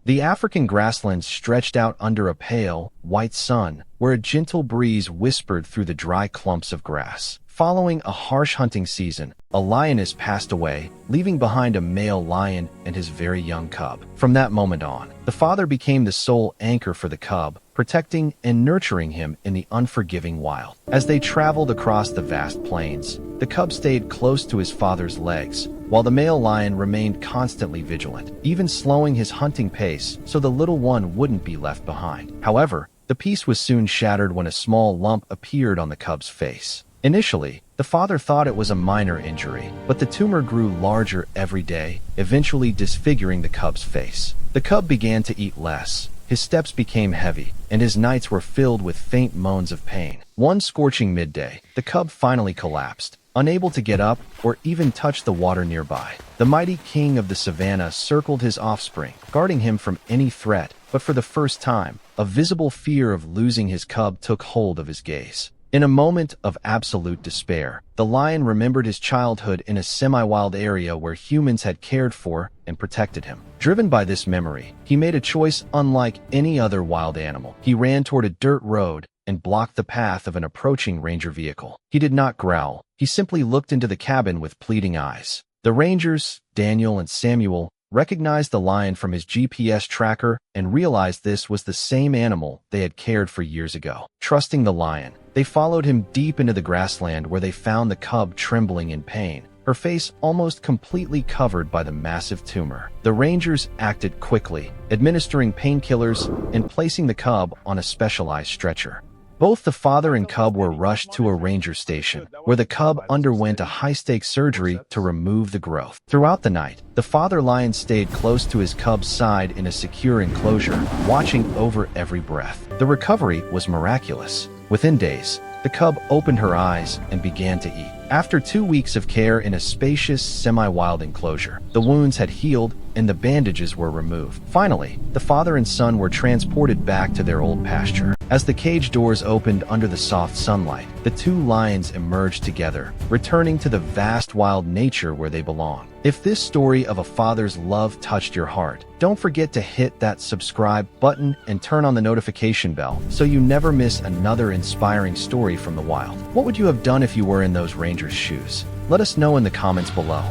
The African grasslands stretched out under a pale, white sun, where a gentle breeze whispered through the dry clumps of grass. Following a harsh hunting season, a lioness passed away, leaving behind a male lion and his very young cub. From that moment on, the father became the sole anchor for the cub, protecting and nurturing him in the unforgiving wild. As they traveled across the vast plains, the cub stayed close to his father's legs, while the male lion remained constantly vigilant, even slowing his hunting pace so the little one wouldn't be left behind. However, the peace was soon shattered when a small lump appeared on the cub's face. Initially, the father thought it was a minor injury, but the tumor grew larger every day, eventually disfiguring the cub's face. The cub began to eat less, his steps became heavy, and his nights were filled with faint moans of pain. One scorching midday, the cub finally collapsed, unable to get up or even touch the water nearby. The mighty king of the savanna circled his offspring, guarding him from any threat, but for the first time, a visible fear of losing his cub took hold of his gaze. In a moment of absolute despair, the lion remembered his childhood in a semi-wild area where humans had cared for and protected him. Driven by this memory, he made a choice unlike any other wild animal. He ran toward a dirt road and blocked the path of an approaching ranger vehicle. He did not growl. He simply looked into the cabin with pleading eyes. The rangers, Daniel and Samuel, recognized the lion from his GPS tracker and realized this was the same animal they had cared for years ago. Trusting the lion, they followed him deep into the grassland where they found the cub trembling in pain, her face almost completely covered by the massive tumor. The rangers acted quickly, administering painkillers and placing the cub on a specialized stretcher. Both the father and cub were rushed to a ranger station, where the cub underwent a high-stakes surgery to remove the growth. Throughout the night, the father lion stayed close to his cub's side in a secure enclosure, watching over every breath. The recovery was miraculous. Within days, the cub opened her eyes and began to eat. After 2 weeks of care in a spacious, semi-wild enclosure, the wounds had healed and the bandages were removed. Finally, the father and son were transported back to their old pasture. As the cage doors opened under the soft sunlight, the two lions emerged together, returning to the vast wild nature where they belong. If this story of a father's love touched your heart, don't forget to hit that subscribe button and turn on the notification bell so you never miss another inspiring story from the wild. What would you have done if you were in those rangers' shoes? Let us know in the comments below.